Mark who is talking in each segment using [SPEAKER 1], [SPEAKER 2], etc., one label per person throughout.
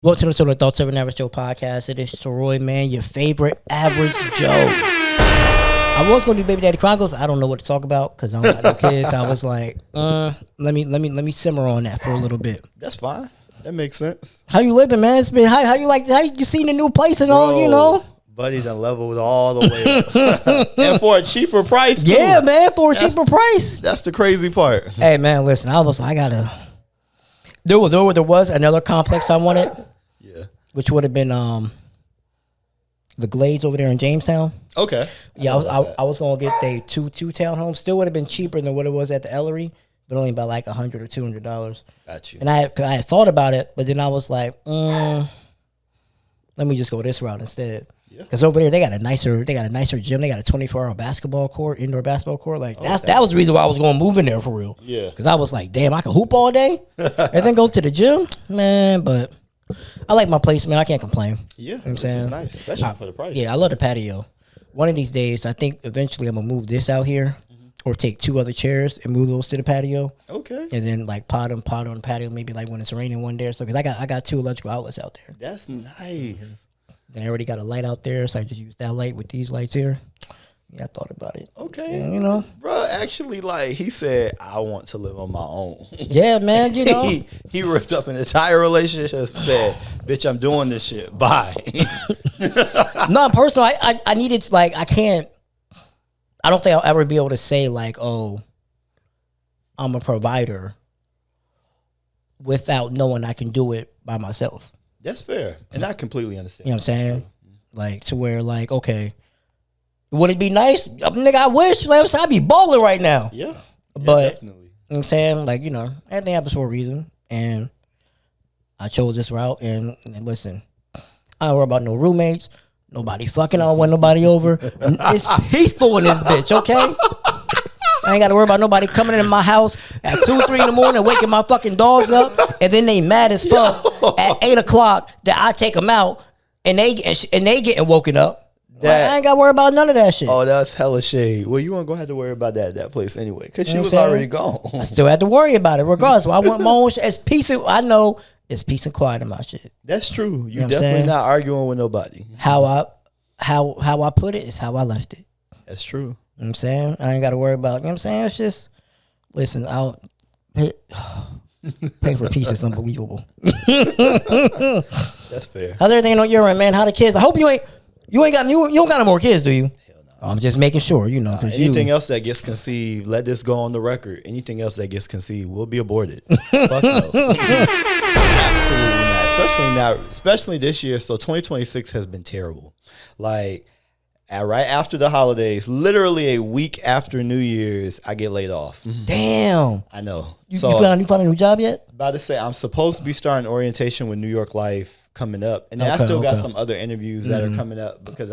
[SPEAKER 1] Welcome to the Thoughts of an Average Joe podcast. It is Troy, man, your favorite average Joe. I was going to do Baby Daddy Chronicles, but I don't know what to talk about because I don't got no kids. I was like, let me simmer on that for a little bit.
[SPEAKER 2] That's fine. That makes sense.
[SPEAKER 1] How you living, man? It's been how you seen the new place and all, you know?
[SPEAKER 2] Buddy done leveled all the way up. And for a cheaper price, too.
[SPEAKER 1] Yeah, man, for a cheaper price.
[SPEAKER 2] That's the crazy part.
[SPEAKER 1] Hey, man, listen, I was like, there was another complex I wanted.
[SPEAKER 2] Yeah.
[SPEAKER 1] Which would have been the Glades over there in Jamestown.
[SPEAKER 2] Okay.
[SPEAKER 1] Yeah, I was gonna get the two townhomes. Still would have been cheaper than what it was at the Ellery, but only by like $100 or $200.
[SPEAKER 2] Got you.
[SPEAKER 1] And I had thought about it, but then I was like, let me just go this route instead. Yeah. Because over there they got a nicer gym. They got a 24-hour basketball court, indoor basketball court. Like that was the reason why I was going to move in there for real.
[SPEAKER 2] Yeah.
[SPEAKER 1] Because I was like, damn, I can hoop all day and then go to the gym, man. But I like my place, man. I can't complain.
[SPEAKER 2] Yeah,
[SPEAKER 1] you know what I'm
[SPEAKER 2] this
[SPEAKER 1] saying?
[SPEAKER 2] is nice, especially for the price.
[SPEAKER 1] Yeah, I love the patio. One of these days, I think eventually I'm gonna move this out here, or take two other chairs and move those to the patio.
[SPEAKER 2] Okay.
[SPEAKER 1] And then like pot on the patio, maybe like when it's raining one day. So because I got two electrical outlets out there.
[SPEAKER 2] That's nice.
[SPEAKER 1] Then I already got a light out there, so I just use that light with these lights here. Yeah, I thought about it.
[SPEAKER 2] Okay.
[SPEAKER 1] Yeah, you know,
[SPEAKER 2] bro, actually, like he said, I want to live on my own.
[SPEAKER 1] Yeah, man. You know,
[SPEAKER 2] he ripped up an entire relationship. Said, "Bitch, I'm doing this shit. Bye."
[SPEAKER 1] No, personally, I needed like I can't. I don't think I'll ever be able to say like, oh, I'm a provider without knowing I can do it by myself.
[SPEAKER 2] That's fair, and I completely understand.
[SPEAKER 1] You know what I'm saying? Like to where like, okay, would it be nice? Nigga, I wish. Like, I'd be balling right now.
[SPEAKER 2] Yeah.
[SPEAKER 1] But
[SPEAKER 2] definitely.
[SPEAKER 1] you know what I'm saying? Like, you know, everything happens for a reason. And I chose this route. And listen, I don't worry about no roommates. Nobody fucking. I don't want nobody over. It's peaceful in this bitch, okay? I ain't got to worry about nobody coming into my house at 2, 3 in the morning, waking my fucking dogs up, and then they mad as fuck at 8 o'clock that I take them out, and they getting woken up. I ain't got to worry about none of that shit.
[SPEAKER 2] Oh, that's hella shade. Well, you weren't going to have to worry about that place anyway, because she was already gone.
[SPEAKER 1] I still had to worry about it regardless. I want my own shit. It's peace and, I know it's peace and quiet in my shit.
[SPEAKER 2] That's true. You
[SPEAKER 1] know
[SPEAKER 2] definitely not arguing with nobody.
[SPEAKER 1] How I put it is how I left it.
[SPEAKER 2] That's true.
[SPEAKER 1] You know what I'm saying? I ain't got to worry about, you know what I'm saying? It's just, listen, I'll pay for peace is unbelievable.
[SPEAKER 2] That's fair.
[SPEAKER 1] How's everything on your end, man? How the kids? I hope you don't got no more kids, do you?
[SPEAKER 2] Hell no.
[SPEAKER 1] I'm just making sure, you know.
[SPEAKER 2] Anything else that gets conceived, let this go on the record. Anything else that gets conceived will be aborted. Fuck no. Absolutely not. Especially this year. So 2026 has been terrible. Like, right after the holidays, literally a week after New Year's, I get laid off.
[SPEAKER 1] Damn.
[SPEAKER 2] I know.
[SPEAKER 1] You found a new job yet?
[SPEAKER 2] About to say, I'm supposed to be starting orientation with New York Life coming up. And then I still got some other interviews that are coming up because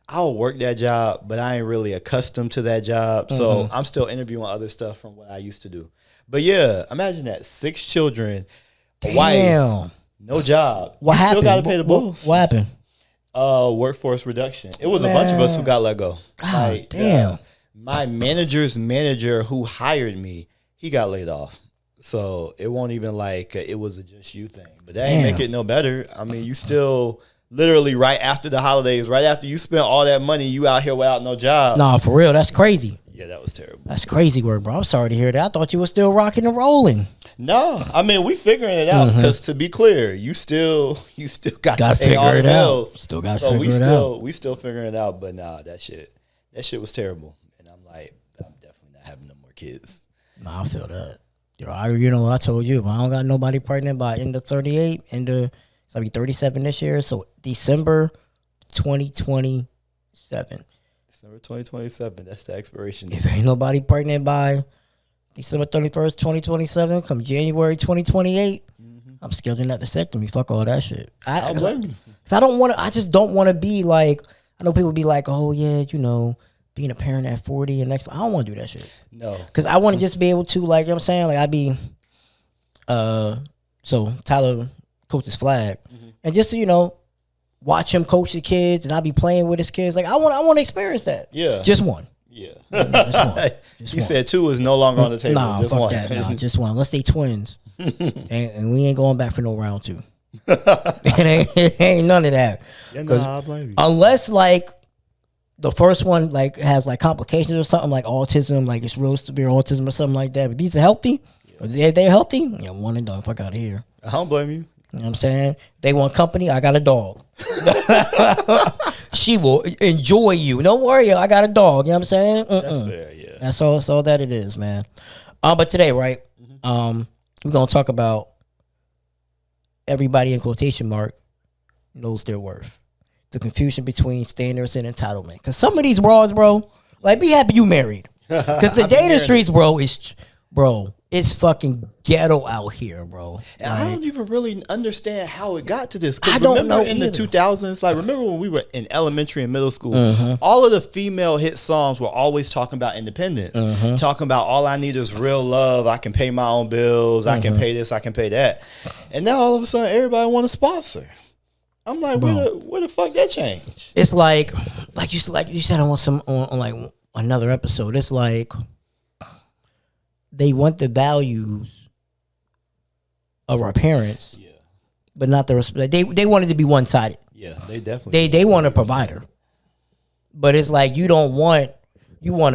[SPEAKER 2] I'll work that job, but I ain't really accustomed to that job. So I'm still interviewing other stuff from what I used to do. But yeah, imagine that. 6 children, a wife, no job.
[SPEAKER 1] What happened?
[SPEAKER 2] Still got to pay the bills.
[SPEAKER 1] What happened?
[SPEAKER 2] Workforce reduction. It was a bunch of us who got let go.
[SPEAKER 1] God damn.
[SPEAKER 2] My manager's manager who hired me, he got laid off. So it won't even like it was a just you thing. But that ain't make it no better. I mean, you still literally right after the holidays, right after you spent all that money, you out here without no job.
[SPEAKER 1] Nah, for real, that's crazy.
[SPEAKER 2] Yeah, that was terrible.
[SPEAKER 1] That's crazy work, bro. I'm sorry to hear that. I thought you were still rocking and rolling.
[SPEAKER 2] No, I mean we figuring it out because to be clear, you still got to pay all the bills.
[SPEAKER 1] Still got to figure it out.
[SPEAKER 2] We still figuring it out, but nah, that shit was terrible. And I'm like, I'm definitely not having no more kids.
[SPEAKER 1] Nah, I feel that. I told you, if I don't got nobody pregnant by end of 38, I'll be 37 this year. So December 2027.
[SPEAKER 2] December 2027. That's the expiration date.
[SPEAKER 1] If ain't nobody pregnant by December 31st, 2027, come January 2028, I'm scheduling that vasectomy. Fuck all that shit.
[SPEAKER 2] I'll blame you.
[SPEAKER 1] I just don't want to be like, I know people be like, oh yeah, you know, being a parent at 40 and next, I don't want to do that shit.
[SPEAKER 2] No.
[SPEAKER 1] Because I want to just be able to, like, you know what I'm saying? Like, I'd be, so Tyler coaches flag. And just, you know, watch him coach the kids and I'll be playing with his kids. Like, I want to experience that.
[SPEAKER 2] Yeah.
[SPEAKER 1] Just one.
[SPEAKER 2] Yeah.
[SPEAKER 1] Just one.
[SPEAKER 2] He said 2 is no longer on the table.
[SPEAKER 1] Nah,
[SPEAKER 2] just
[SPEAKER 1] fuck
[SPEAKER 2] one.
[SPEAKER 1] that. Nah, just one. Unless they twins. and we ain't going back for no round 2. It ain't none of that.
[SPEAKER 2] Yeah, nah, I blame you.
[SPEAKER 1] Unless like the first one like has like complications or something like autism, like it's real severe autism or something like that. But these are healthy. If they're healthy, yeah, one and done. Fuck out of here.
[SPEAKER 2] I don't blame you.
[SPEAKER 1] You know what I'm saying? They want company. I got a dog. She will enjoy you. Don't worry, I got a dog. You know what I'm saying?
[SPEAKER 2] That's fair, yeah.
[SPEAKER 1] That's all that it is, man. But today, right? We're gonna talk about everybody in quotation mark knows their worth. The confusion between standards and entitlement. Because some of these bros, bro, like be happy you married. Because the dating streets, bro, it's fucking ghetto out here, bro.
[SPEAKER 2] And I don't even really understand how it got to this.
[SPEAKER 1] I don't know
[SPEAKER 2] in
[SPEAKER 1] either.
[SPEAKER 2] the 2000s, like remember when we were in elementary and middle school, all of the female hit songs were always talking about independence, talking about all I need is real love. I can pay my own bills. I can pay this. I can pay that. And now all of a sudden, everybody want a sponsor. I'm like, where the fuck that change?
[SPEAKER 1] It's like you said on like another episode. It's like they want the values of our parents, but not the respect. They wanted to be one sided.
[SPEAKER 2] Yeah, they definitely.
[SPEAKER 1] They want a provider, but it's like you want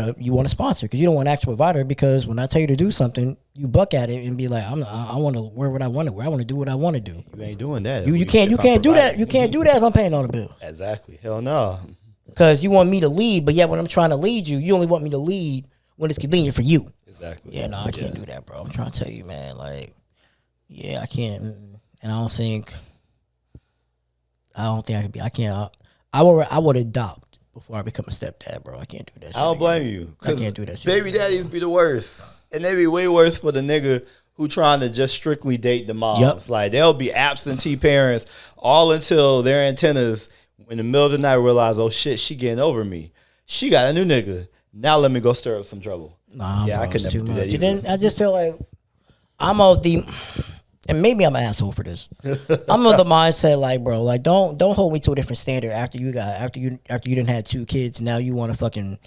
[SPEAKER 1] a sponsor because you don't want an actual provider. Because when I tell you to do something, you buck at it and be like, I want to wear what I want to wear. I want to do what I want to do.
[SPEAKER 2] You ain't doing that.
[SPEAKER 1] You can't do that. You can't do that if I'm paying all the bill.
[SPEAKER 2] Exactly. Hell no.
[SPEAKER 1] Because you want me to lead, but yet when I'm trying to lead you, you only want me to lead when it's convenient for you.
[SPEAKER 2] Exactly.
[SPEAKER 1] Yeah, no, I can't do that, bro. I'm trying to tell you, man. Like, yeah, I can't, and I don't think I could be. I can't. I would adopt before I become a stepdad, bro. I can't do that shit.
[SPEAKER 2] I don't blame you.
[SPEAKER 1] I can't do that shit.
[SPEAKER 2] Baby daddies be the worst. And they be way worse for the nigga who trying to just strictly date the moms.
[SPEAKER 1] Yep.
[SPEAKER 2] Like, they'll be absentee parents all until their antennas in the middle of the night realize, oh shit, she getting over me. She got a new nigga. Now let me go stir up some trouble.
[SPEAKER 1] Nah,
[SPEAKER 2] yeah,
[SPEAKER 1] bro,
[SPEAKER 2] I could never do that either.
[SPEAKER 1] Then I just feel like I'm of the, and maybe I'm an asshole for this. I'm of the mindset like, bro, like don't hold me to a different standard after you didn't have 2 kids. Now you want to fucking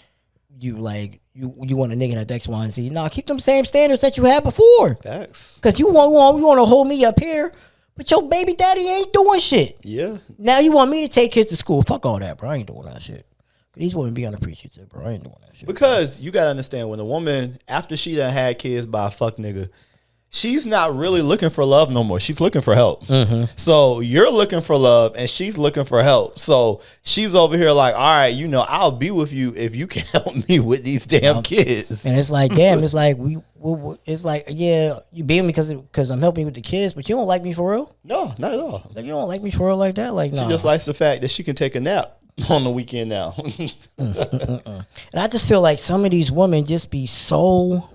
[SPEAKER 1] you want a nigga that X, Y, and Z. Nah, keep them same standards that you had before.
[SPEAKER 2] Facts.
[SPEAKER 1] Because you want to hold me up here, but your baby daddy ain't doing shit.
[SPEAKER 2] Yeah.
[SPEAKER 1] Now you want me to take kids to school? Fuck all that, bro. I ain't doing that shit. These women be unappreciative, bro. I ain't doing that shit.
[SPEAKER 2] Because you gotta understand, when a woman, after she done had kids by a fuck nigga, she's not really looking for love no more. She's looking for help. So you're looking for love and she's looking for help. So she's over here like, all right, I'll be with you if you can help me with these damn kids.
[SPEAKER 1] And it's like, damn, it's like it's like, yeah, you being me because I'm helping you with the kids, but you don't like me for real?
[SPEAKER 2] No, not at all.
[SPEAKER 1] Like, you don't like me for real like that? Like, no.
[SPEAKER 2] She just likes the fact that she can take a nap on the weekend now.
[SPEAKER 1] And I just feel like some of these women just be so,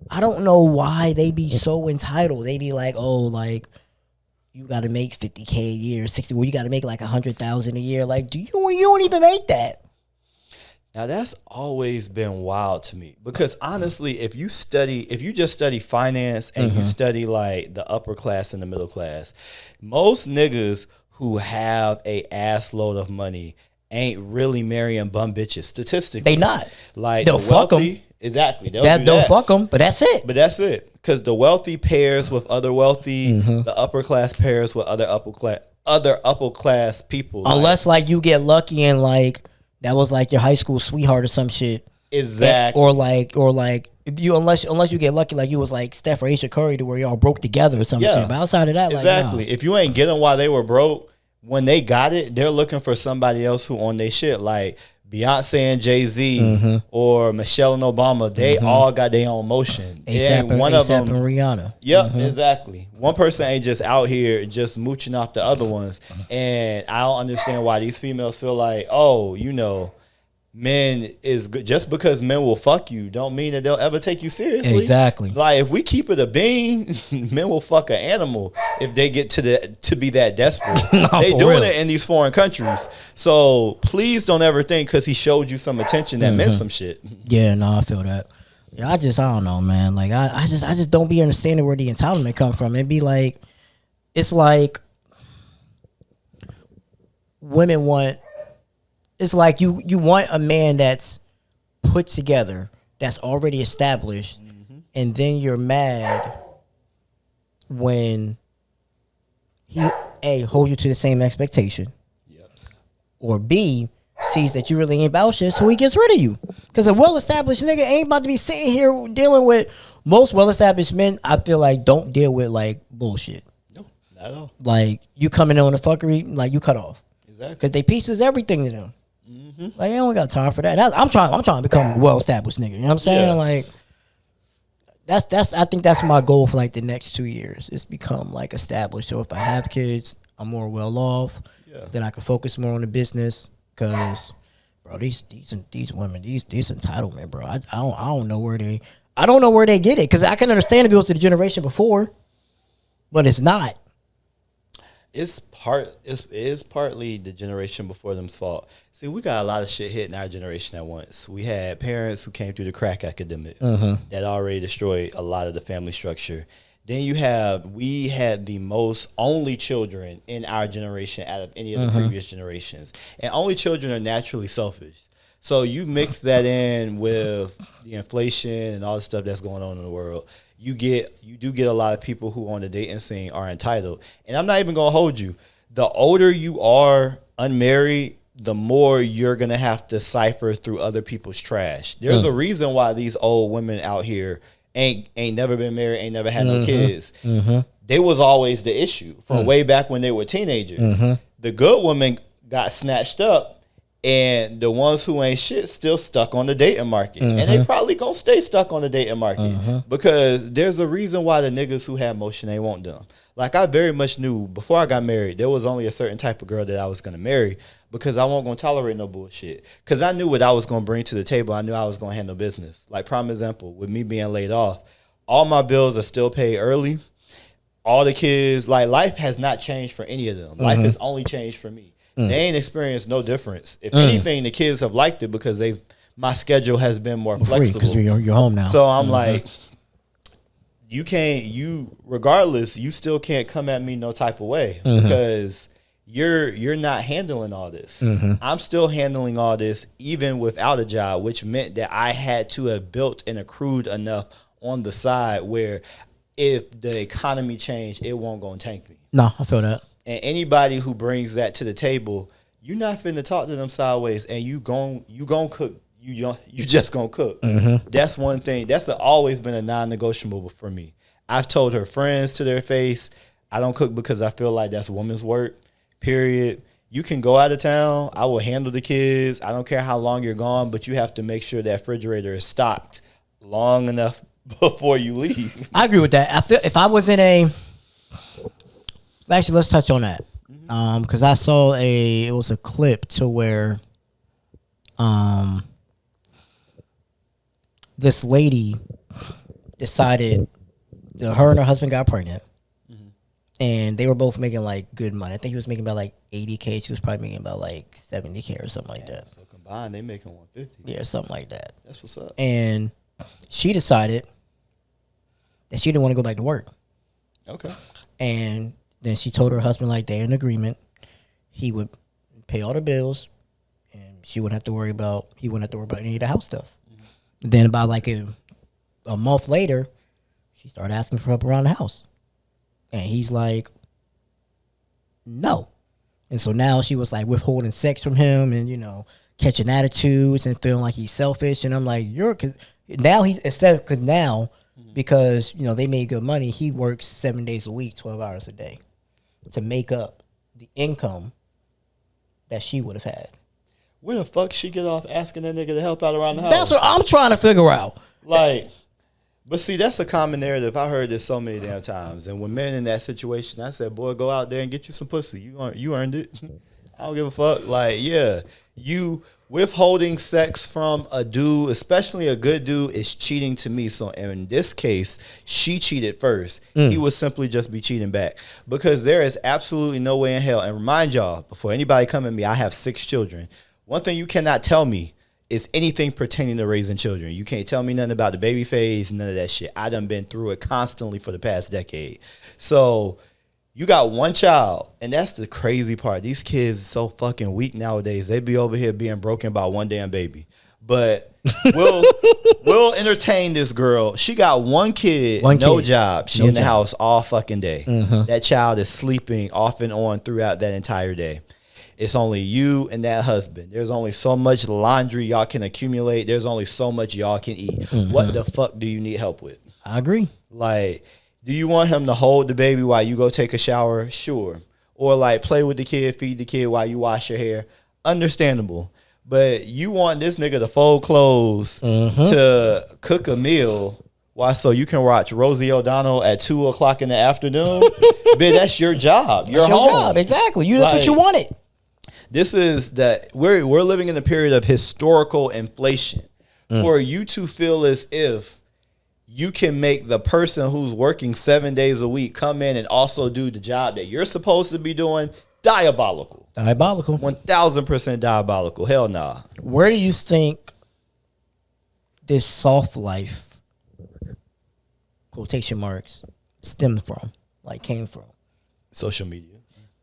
[SPEAKER 1] I don't know why they be so entitled. They be like, oh, like, you got to make $50K a year, 60. Well, you got to make like $100,000 a year. Like, you don't even make that.
[SPEAKER 2] Now that's always been wild to me, because honestly, if you just study finance and you study like the upper class and the middle class, most niggas who have a ass load of money ain't really marrying bum bitches statistically.
[SPEAKER 1] They not.
[SPEAKER 2] Like,
[SPEAKER 1] they'll
[SPEAKER 2] the wealthy,
[SPEAKER 1] fuck them.
[SPEAKER 2] Exactly.
[SPEAKER 1] They'll fuck them, but that's it.
[SPEAKER 2] But that's it. Because the wealthy pairs with other wealthy, the upper class pairs with other upper class people.
[SPEAKER 1] Unless like you get lucky and like that was like your high school sweetheart or some shit.
[SPEAKER 2] Exactly.
[SPEAKER 1] Or like if you unless you get lucky, like you was like Steph or Aisha Curry to where y'all broke together or some shit. But outside of that,
[SPEAKER 2] exactly.
[SPEAKER 1] Like, nah.
[SPEAKER 2] If you ain't get them while they were broke, when they got it, they're looking for somebody else who on their shit. Like Beyonce and Jay-Z or Michelle and Obama, they all got their own motion.
[SPEAKER 1] A$AP and Rihanna.
[SPEAKER 2] Yep, exactly. One person ain't just out here just mooching off the other ones. And I don't understand why these females feel like, oh, men is good. Just because men will fuck you don't mean that they'll ever take you seriously.
[SPEAKER 1] Exactly.
[SPEAKER 2] Like, if we keep it a bean, men will fuck an animal if they get to be that desperate. They doing it in these foreign countries. So please don't ever think because he showed you some attention that meant some shit.
[SPEAKER 1] Yeah, no, I feel that. Yeah, I don't know, man. Like I just don't be understanding where the entitlement come from. It'd be like, it's like women want. It's like you want a man that's put together, that's already established, and then you're mad when he A, holds you to the same expectation, or B, sees that you really ain't about shit, so he gets rid of you. Because a well-established nigga ain't about to be sitting here dealing with most well-established men. I feel like don't deal with like bullshit.
[SPEAKER 2] No, not at all.
[SPEAKER 1] Like you coming in on the fuckery, like you cut off.
[SPEAKER 2] Exactly.
[SPEAKER 1] Because they pieces everything to them. Like I don't got time for that. I'm trying to become a well-established nigga. You know what I'm saying?
[SPEAKER 2] Yeah.
[SPEAKER 1] Like that's I think that's my goal for like the next 2 years. Is become like established. So if I have kids, I'm more well off. Yeah. Then I can focus more on the business. Cause, bro, these women, these entitlement, bro. I don't know where they get it. Cause I can understand if it was to the generation before, but it's not.
[SPEAKER 2] It is partly the generation before them's fault. See, we got a lot of shit hitting our generation at once. We had parents who came through the crack epidemic that already destroyed a lot of the family structure. Then we had the most only children in our generation out of any of the previous generations. And only children are naturally selfish. So you mix that in with the inflation and all the stuff that's going on in the world. You do get a lot of people who on the dating scene are entitled. And I'm not even going to hold you. The older you are unmarried, the more you're going to have to cipher through other people's trash. There's a reason why these old women out here ain't never been married, ain't never had no kids. They was always the issue from way back when they were teenagers. The good women got snatched up, and the ones who ain't shit still stuck on the dating market. And they probably gonna stay stuck on the dating market because there's a reason why the niggas who have motion ain't want them. Like I very much knew before I got married, there was only a certain type of girl that I was gonna marry because I wasn't gonna tolerate no bullshit. Because I knew what I was gonna bring to the table. I knew I was gonna handle business. Like prime example, with me being laid off, all my bills are still paid early. All the kids, like life has not changed for any of them. Life has only changed for me. They ain't experienced no difference. If anything, the kids have liked it because my schedule has been more flexible.
[SPEAKER 1] Because you're home now.
[SPEAKER 2] So I'm like, regardless, you still can't come at me no type of way because you're not handling all this. I'm still handling all this even without a job, which meant that I had to have built and accrued enough on the side where if the economy changed, it won't go and tank me.
[SPEAKER 1] No, I feel that.
[SPEAKER 2] And anybody who brings that to the table, you're not finna talk to them sideways, and you gon' cook. You just gonna cook. That's one thing. That's always been a non-negotiable for me. I've told her friends to their face, I don't cook because I feel like that's woman's work. Period. You can go out of town. I will handle the kids. I don't care how long you're gone, but you have to make sure that refrigerator is stocked long enough before you leave.
[SPEAKER 1] I agree with that. I feel if I was in a actually, let's touch on that because I saw it was a clip to where this lady decided that her and her husband got pregnant, and they were both making like good money. I think he was making about like $80K. She was probably making about like $70K or something like that.
[SPEAKER 2] So combined, they making $150.
[SPEAKER 1] Yeah, something like that.
[SPEAKER 2] That's what's up.
[SPEAKER 1] And she decided that she didn't want to go back to work.
[SPEAKER 2] Okay.
[SPEAKER 1] And then she told her husband like they're in agreement. He would pay all the bills, and he wouldn't have to worry about any of the house stuff. Then about like a month later, she started asking for help around the house, and he's like, no. And so now she was like withholding sex from him, and catching attitudes and feeling like he's selfish. And I'm like, because they made good money, he works 7 days a week, 12 hours a day, to make up the income that she would have had.
[SPEAKER 2] Where the fuck she get off asking that nigga to help out around the house?
[SPEAKER 1] That's what I'm trying to figure out.
[SPEAKER 2] Like, but see, that's a common narrative. I heard this so many damn times. And when men in that situation, I said, boy, go out there and get you some pussy. You earned it. I don't give a fuck. Like, yeah, you withholding sex from a dude, especially a good dude, is cheating to me. So in this case, she cheated first. He would simply just be cheating back because there is absolutely no way in hell. And remind y'all, before anybody come at me, I have 6 children. One thing you cannot tell me is anything pertaining to raising children. You can't tell me nothing about the baby phase, none of that shit. I done been through it constantly for the past decade. So you got one child, and that's the crazy part. These kids are so fucking weak nowadays. They be over here being broken by one damn baby. but we'll entertain this girl. She got one kid, no job. She in the house all fucking day. That child is sleeping off and on throughout that entire day. It's only you and that husband. There's only so much laundry y'all can accumulate. There's only so much y'all can eat. What the fuck do you need help with?
[SPEAKER 1] I agree.
[SPEAKER 2] Like, do you want him to hold the baby while you go take a shower? Sure. Or like play with the kid, feed the kid while you wash your hair? Understandable. But you want this nigga to fold clothes, to cook a meal, why? So you can watch Rosie O'Donnell at 2:00 in the afternoon? Bitch, that's your job. You're home. Job.
[SPEAKER 1] Exactly. That's what you wanted.
[SPEAKER 2] This is that we're living in a period of historical inflation. For you to feel as if you can make the person who's working 7 days a week come in and also do the job that you're supposed to be doing, diabolical. 1000% diabolical. Hell nah.
[SPEAKER 1] Where do you think this soft life, quotation marks, stemmed from? Like came from?
[SPEAKER 2] Social media.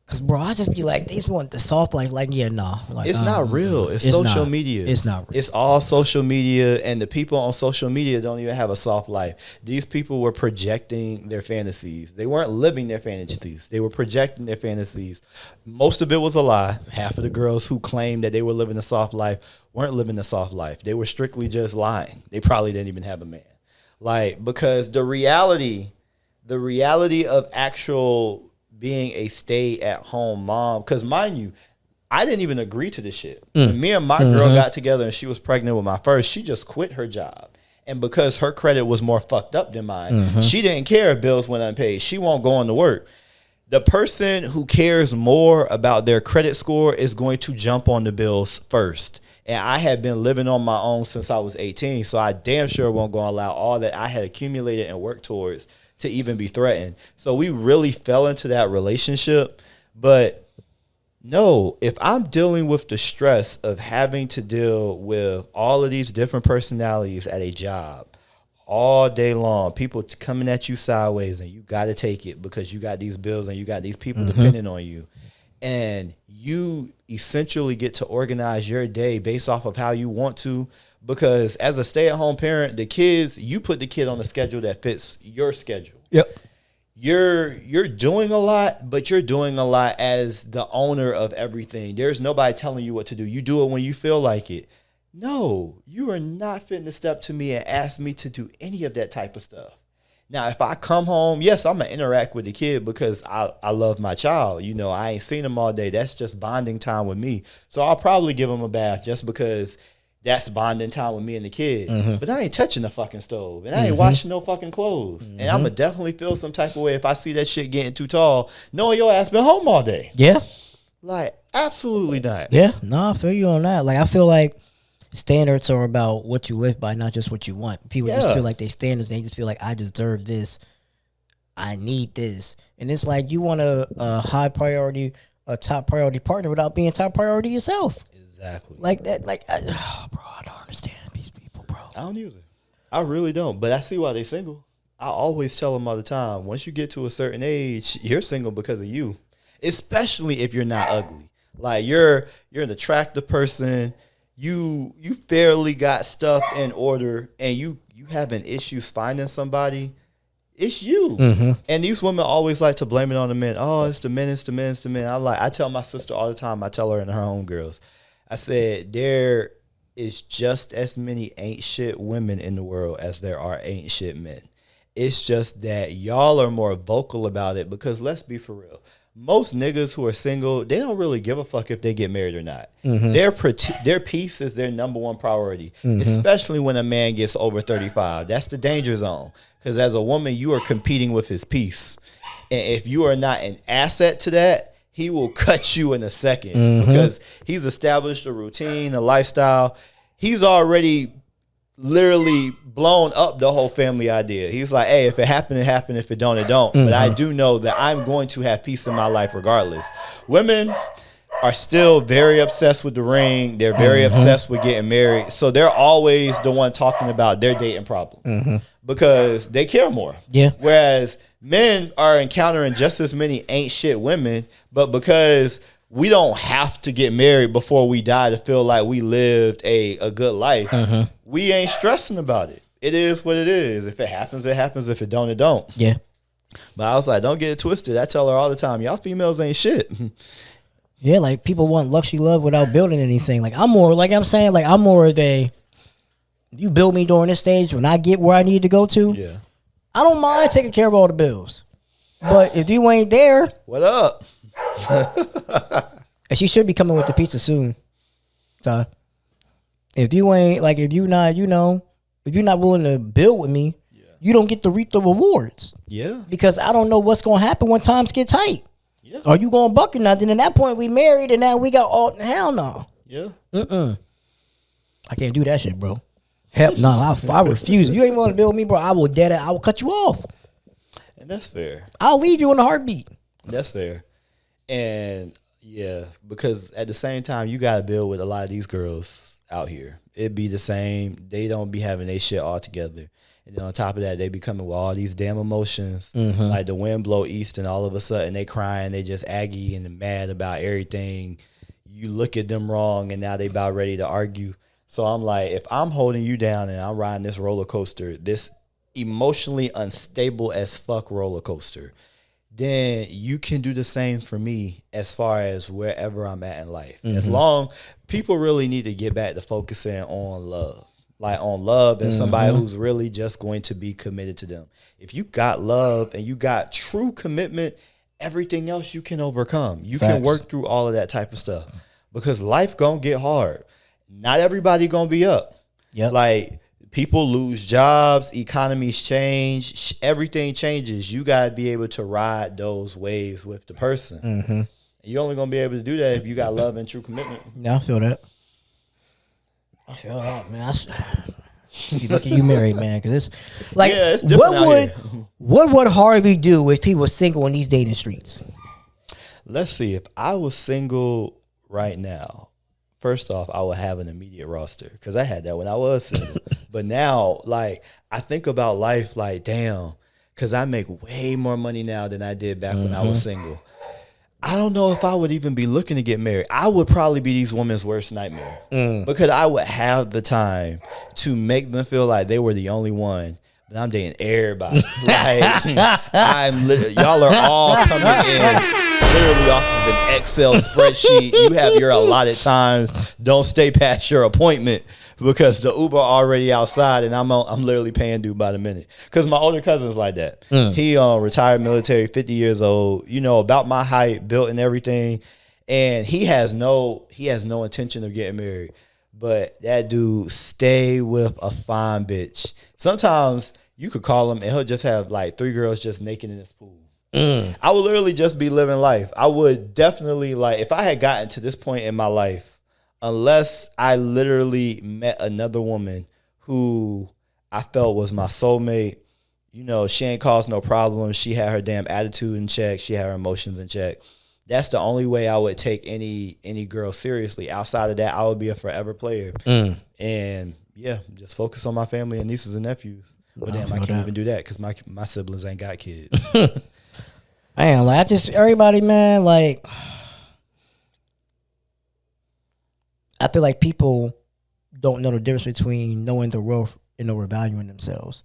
[SPEAKER 1] Cause bro, I just be like, these want the soft life. Like, yeah, nah. Like,
[SPEAKER 2] it's not real. It's social media.
[SPEAKER 1] It's not real.
[SPEAKER 2] It's all social media, and the people on social media don't even have a soft life. These people were projecting their fantasies. They weren't living their fantasies. They were projecting their fantasies. Most of it was a lie. Half of the girls who claimed that they were living a soft life weren't living a soft life. They were strictly just lying. They probably didn't even have a man. Like, because the reality of actual being a stay-at-home mom, because mind you, I didn't even agree to this shit. When me and my girl got together and she was pregnant with my first, she just quit her job. And because her credit was more fucked up than mine, she didn't care if bills went unpaid. She won't go on to work. The person who cares more about their credit score is going to jump on the bills first. And I had been living on my own since I was 18, so I damn sure won't go and allow all that I had accumulated and worked towards to even be threatened. So we really fell into that relationship. But no, if I'm dealing with the stress of having to deal with all of these different personalities at a job all day long, people coming at you sideways, and you got to take it because you got these bills and you got these people depending on you. And you essentially get to organize your day based off of how you want to. Because as a stay-at-home parent, you put the kid on a schedule that fits your schedule.
[SPEAKER 1] Yep.
[SPEAKER 2] You're doing a lot, but you're doing a lot as the owner of everything. There's nobody telling you what to do. You do it when you feel like it. No, you are not fitting to step to me and ask me to do any of that type of stuff. Now, if I come home, yes, I'm going to interact with the kid because I love my child. You know, I ain't seen him all day. That's just bonding time with me. So I'll probably give him a bath just because that's bonding time with me and the kid. But I ain't touching the fucking stove. And I ain't washing no fucking clothes. And I'm going to definitely feel some type of way if I see that shit getting too tall, knowing your ass been home all day.
[SPEAKER 1] Yeah.
[SPEAKER 2] Like, absolutely not.
[SPEAKER 1] Yeah. No, I feel you on that. Like, I feel like standards are about what you live by, not just what you want. People just feel like they standards. They just feel like, I deserve this. I need this. And it's like you want a high priority, a top priority partner without being top priority yourself.
[SPEAKER 2] Exactly.
[SPEAKER 1] Like that, like, bro, I don't understand these people, bro.
[SPEAKER 2] I don't either. I really don't. But I see why they single. I always tell them all the time, once you get to a certain age, you're single because of you. Especially if you're not ugly. Like you're an attractive person. You fairly got stuff in order, and you having issues finding somebody. It's you. And these women always like to blame it on the men. Oh, it's the men, it's the men, it's the men. I tell my sister all the time, I tell her and her homegirls, I said, there is just as many ain't shit women in the world as there are ain't shit men. It's just that y'all are more vocal about it because let's be for real. Most niggas who are single, they don't really give a fuck if they get married or not. Their peace is their number one priority, especially when a man gets over 35. That's the danger zone because as a woman, you are competing with his peace. And if you are not an asset to that, he will cut you in a second because he's established a routine, a lifestyle. He's already literally blown up the whole family idea. He's like, hey, if it happened, it happened. If it don't, it don't. But I do know that I'm going to have peace in my life regardless. Women are still very obsessed with the ring. They're very obsessed with getting married. So they're always the one talking about their dating problems because they care more.
[SPEAKER 1] Yeah.
[SPEAKER 2] Whereas men are encountering just as many ain't shit women, but because we don't have to get married before we die to feel like we lived a good life. We ain't stressing about it. It is what it is. If it happens, it happens. If it don't, it don't.
[SPEAKER 1] Yeah.
[SPEAKER 2] But I was like, don't get it twisted. I tell her all the time, y'all females ain't shit.
[SPEAKER 1] Yeah, like people want luxury love without building anything. Like I'm more of a, you build me during this stage when I get where I need to go to.
[SPEAKER 2] Yeah.
[SPEAKER 1] I don't mind taking care of all the bills. But if you ain't there,
[SPEAKER 2] what up?
[SPEAKER 1] And she should be coming with the pizza soon. So if you ain't like, if you're not willing to build with me, you don't get to reap the rewards.
[SPEAKER 2] Yeah.
[SPEAKER 1] Because I don't know what's gonna happen when times get tight.
[SPEAKER 2] Yeah.
[SPEAKER 1] Are you gonna buck or nothing? At that point, we married, and now we got all hell no.
[SPEAKER 2] Yeah.
[SPEAKER 1] I can't do that shit, bro. Hell no, I refuse. You ain't want to build me, bro. I will cut you off.
[SPEAKER 2] And that's fair.
[SPEAKER 1] I'll leave you in a heartbeat.
[SPEAKER 2] That's fair. And yeah, because at the same time, you gotta build with a lot of these girls out here. It'd be the same. They don't be having their shit all together. And then on top of that, they be coming with all these damn emotions. Like the wind blow east and all of a sudden they crying, they just aggy and mad about everything. You look at them wrong and now they about ready to argue. So I'm like, if I'm holding you down and I'm riding this roller coaster, this emotionally unstable as fuck roller coaster, then you can do the same for me as far as wherever I'm at in life. As long, people really need to get back to focusing on love. Like on love and somebody who's really just going to be committed to them. If you got love and you got true commitment, everything else you can overcome. You can work through all of that type of stuff because life gonna get hard. Not everybody gonna be up.
[SPEAKER 1] Yep. Like
[SPEAKER 2] people lose jobs, economies change, everything changes. You gotta be able to ride those waves with the person. And you're only gonna be able to do that if you got love and true commitment.
[SPEAKER 1] Yeah, I feel that. I feel that, man. You lucky you married, man, because it's like,
[SPEAKER 2] it's different
[SPEAKER 1] what would Harvey do if he was single in these dating streets?
[SPEAKER 2] Let's see. If I was single right now, first off, I would have an immediate roster because I had that when I was single. But now, like, I think about life like, damn, because I make way more money now than I did back when I was single. I don't know if I would even be looking to get married. I would probably be these women's worst nightmare because I would have the time to make them feel like they were the only one. But I'm dating everybody. Like y'all are all coming in literally off of an Excel spreadsheet. You have your allotted time. Don't stay past your appointment because the Uber already outside and I'm literally paying due by the minute. Because my older cousin's like that. He retired military, 50 years old, about my height, built and everything. And he has no intention of getting married. But that dude stay with a fine bitch. Sometimes you could call him and he'll just have like 3 girls just naked in his pool. I would literally just be living life. I would definitely, like, if I had gotten to this point in my life, unless I literally met another woman who I felt was my soulmate, she ain't caused no problems. She had her damn attitude in check. She had her emotions in check. That's the only way I would take any girl seriously. Outside of that, I would be a forever player. And yeah, just focus on my family and nieces and nephews. But damn, I can't even do that because my siblings ain't got kids.
[SPEAKER 1] Man, like everybody, man, like I feel like people don't know the difference between knowing their worth and overvaluing themselves.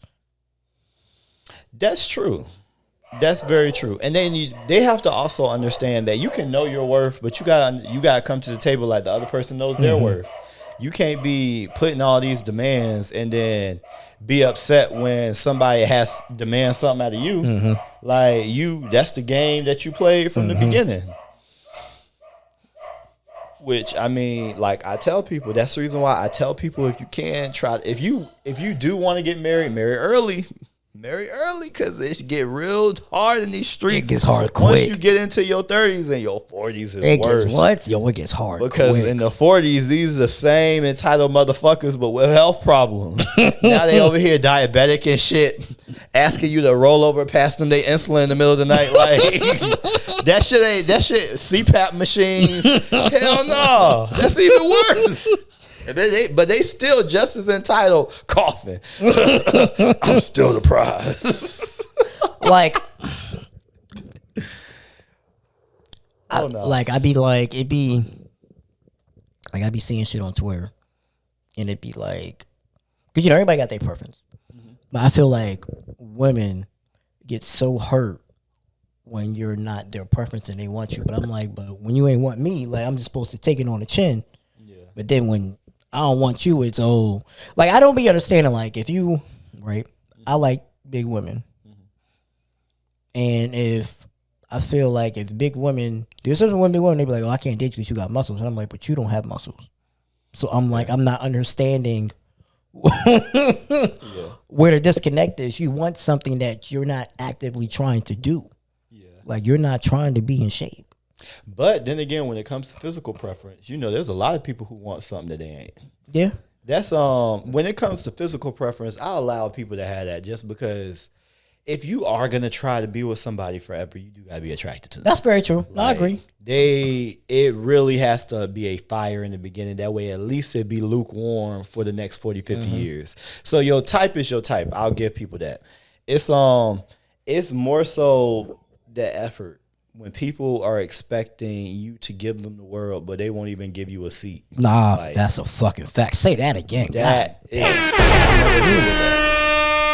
[SPEAKER 2] That's true. That's very true. And then they have to also understand that you can know your worth, but you gotta come to the table like the other person knows their worth. You can't be putting all these demands and then be upset when somebody has demand something out of you. Like that's the game that you played from the beginning. Which, I mean, like I tell people, that's the reason why I tell people if you can if you do want to get married, marry early. Marry early because it get real hard in these streets.
[SPEAKER 1] It gets hard quick.
[SPEAKER 2] Once you get into your 30s and your 40s is worse.
[SPEAKER 1] It gets hard
[SPEAKER 2] because
[SPEAKER 1] quick.
[SPEAKER 2] In the 40s, these are the same entitled motherfuckers but with health problems. Now they over here diabetic and shit, asking you to roll over past them they insulin in the middle of the night. Like that shit CPAP machines. Hell no. That's even worse. But they still just as entitled coughing. I'm still the prize.
[SPEAKER 1] Like,
[SPEAKER 2] Oh no.
[SPEAKER 1] Like I'd be like, it'd be like I'd be seeing shit on Twitter, and it'd be like, cause everybody got their preference, but I feel like women get so hurt when you're not their preference and they want you. But I'm like, but when you ain't want me, like I'm just supposed to take it on the chin. Yeah. But then when I don't want you, it's like I don't be understanding. Like if you right, I like big women, and if I feel like if big women, there's some big women, they be like, oh, I can't date you because you got muscles. And I'm like, but you don't have muscles. So I'm like, I'm not understanding where the disconnect is. You want something that you're not actively trying to do. Yeah. Like you're not trying to be in shape.
[SPEAKER 2] But then again, when it comes to physical preference, there's a lot of people who want something that they ain't.
[SPEAKER 1] Yeah.
[SPEAKER 2] That's when it comes to physical preference, I allow people to have that just because if you are gonna try to be with somebody forever, you do gotta be attracted to them.
[SPEAKER 1] That's very true. I agree.
[SPEAKER 2] It really has to be a fire in the beginning. That way, at least it'd be lukewarm for the next 40, 50 years. So your type is your type. I'll give people that. It's more so the effort when people are expecting you to give them the world, but they won't even give you a seat.
[SPEAKER 1] Nah, that's a fucking fact. Say that again.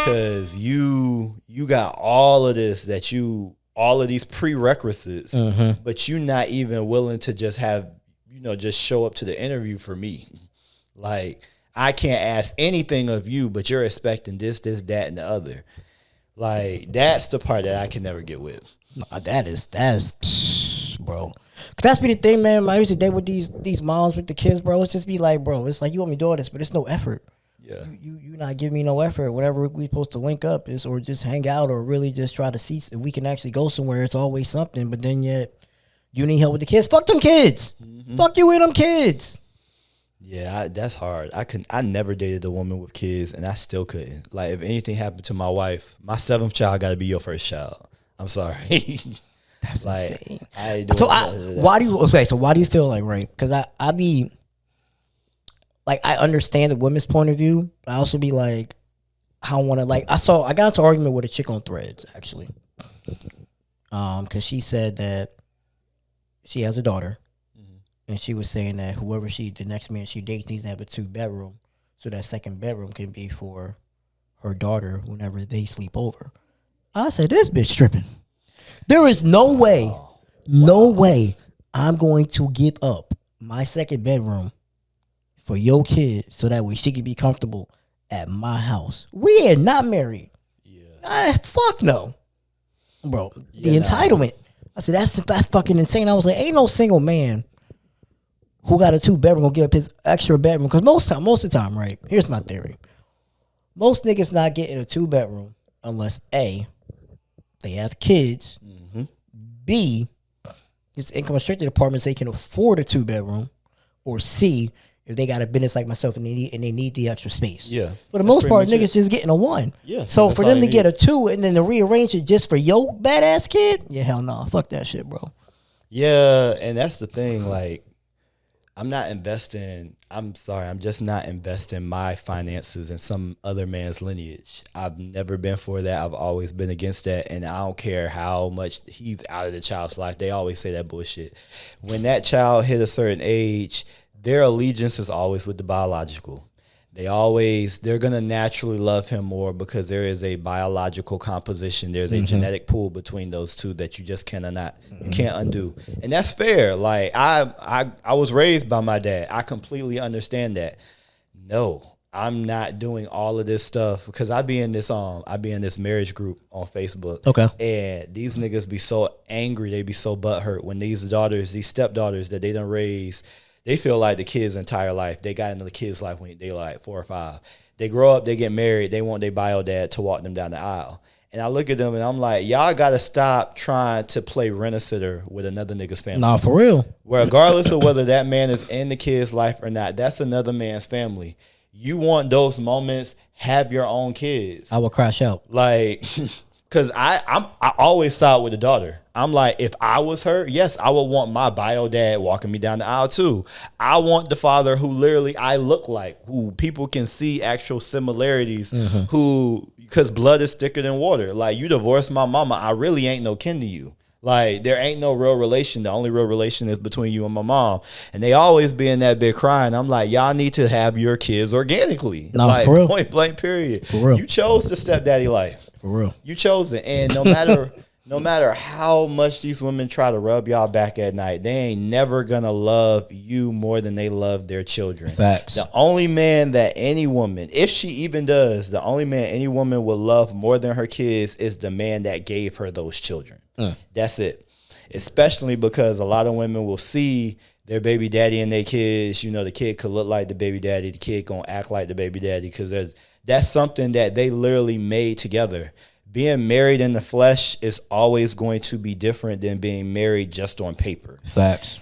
[SPEAKER 2] Because you got all of this all of these prerequisites, but you're not even willing to just just show up to the interview for me. Like, I can't ask anything of you, but you're expecting this, that, and the other. Like, that's the part that I can never get with.
[SPEAKER 1] Nah, that's bro. Cause that's be the thing, man. I used to date with these moms with the kids, bro. It's just be like, bro, it's like you want me to do this, but it's no effort. Yeah, you not giving me no effort. Whenever we supposed to link up or just hang out or really just try to see if we can actually go somewhere. It's always something, but then yet you need help with the kids. Fuck them kids. Fuck you and them kids.
[SPEAKER 2] Yeah, that's hard. I never dated a woman with kids, and I still couldn't. Like, if anything happened to my wife, my 7th child got to be your first child. I'm sorry.
[SPEAKER 1] That's like, insane. Why do you feel like, right? Because I be like, I understand the women's point of view, but I also be like, I don't want to, like, I got into an argument with a chick on Threads, actually. Because she said that she has a daughter, and she was saying that the next man she dates needs to have a 2-bedroom, so that second bedroom can be for her daughter whenever they sleep over. I said, this bitch tripping. There is no way I'm going to give up my second bedroom for your kid so that way she can be comfortable at my house. We are not married. Yeah. Fuck no. Bro, the entitlement. I said, that's fucking insane. I was like, ain't no single man who got a 2-bedroom gonna give up his extra bedroom. Because most of the time, right? Here's my theory. Most niggas not getting a 2-bedroom unless A, they have kids. B, it's income restricted apartments, they can afford a 2-bedroom. Or C, if they got a business like myself and they need the extra space. Yeah. For the most part, niggas just getting a 1. Yeah. So for them to get a 2 and then to rearrange it just for your badass kid, yeah, hell no. Fuck that shit, bro.
[SPEAKER 2] Yeah, and that's the thing, like, I'm just not investing my finances in some other man's lineage. I've never been for that. I've always been against that, and I don't care how much he's out of the child's life. They always say that bullshit. When that child hit a certain age, their allegiance is always with the biological. They're going to naturally love him more because there is a biological composition. There's a genetic pool between those two that you just you can't undo. And that's fair. Like, I was raised by my dad. I completely understand that. No, I'm not doing all of this stuff because I be in this marriage group on Facebook. Okay. And these niggas be so angry. They be so butthurt when these stepdaughters that they done raise, they feel like the kid's entire life. They got into the kid's life when they like 4 or 5. They grow up, they get married, they want their bio dad to walk them down the aisle. And I look at them and I'm like, y'all got to stop trying to play rent-a-sitter with another nigga's family.
[SPEAKER 1] Nah, for real.
[SPEAKER 2] Regardless of whether that man is in the kid's life or not, that's another man's family. You want those moments, have your own kids.
[SPEAKER 1] I will crash out.
[SPEAKER 2] Like, because I always side with the daughter. I'm like, if I was her, yes, I would want my bio dad walking me down the aisle too. I want the father who literally I look like, who people can see actual similarities, because blood is thicker than water. Like, you divorced my mama, I really ain't no kin to you. Like, there ain't no real relation. The only real relation is between you and my mom. And they always be in that bit crying. I'm like, y'all need to have your kids organically.
[SPEAKER 1] No,
[SPEAKER 2] like,
[SPEAKER 1] for real.
[SPEAKER 2] point blank, period.
[SPEAKER 1] For real.
[SPEAKER 2] You chose the stepdaddy life.
[SPEAKER 1] For real.
[SPEAKER 2] You chose it. And no matter how much these women try to rub y'all back at night, they ain't never gonna love you more than they love their children.
[SPEAKER 1] Facts.
[SPEAKER 2] The only man that any woman, if she even does, the only man any woman will love more than her kids is the man that gave her those children. That's it. Especially because a lot of women will see their baby daddy and their kids. You know, the kid could look like the baby daddy. The kid gonna act like the baby daddy because that's something that they literally made together. Being married in the flesh is always going to be different than being married just on paper.
[SPEAKER 1] Facts.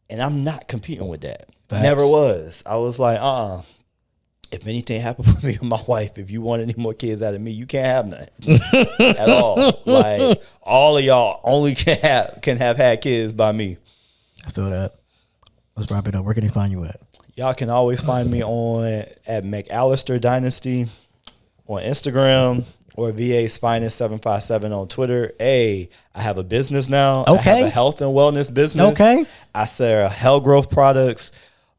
[SPEAKER 2] And I'm not competing with that.
[SPEAKER 1] Facts.
[SPEAKER 2] Never was. I was like, if anything happened with me and my wife, if you want any more kids out of me, you can't have none at all. Like, all of y'all only can have had kids by me.
[SPEAKER 1] I feel that. Let's wrap it up. Where can they find you at?
[SPEAKER 2] Y'all can always find me at McAllister Dynasty on Instagram or VA's Finest 757 on Twitter. Hey, I have a business now.
[SPEAKER 1] Okay.
[SPEAKER 2] I have a health and wellness business.
[SPEAKER 1] Okay.
[SPEAKER 2] I sell health growth products,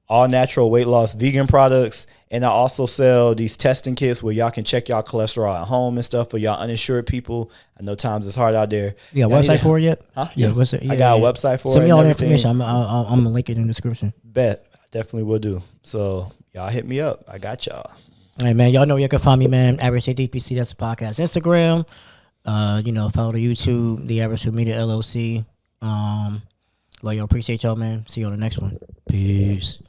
[SPEAKER 2] all natural weight loss vegan products. And I also sell these testing kits where y'all can check y'all cholesterol at home and stuff for y'all uninsured people. I know times it's hard out there.
[SPEAKER 1] You got a website for it yet?
[SPEAKER 2] Huh?
[SPEAKER 1] Yeah, website. Yeah,
[SPEAKER 2] I got a website for it.
[SPEAKER 1] Send me all the
[SPEAKER 2] everything.
[SPEAKER 1] information. I'm gonna link it in the description.
[SPEAKER 2] Bet. I definitely will do. So y'all hit me up. I got y'all.
[SPEAKER 1] All right, man. Y'all know you can find me, man. Average DPC. That's the podcast. Instagram. Follow the YouTube. The Average Media LLC. Y'all appreciate y'all, man. See you on the next one. Peace.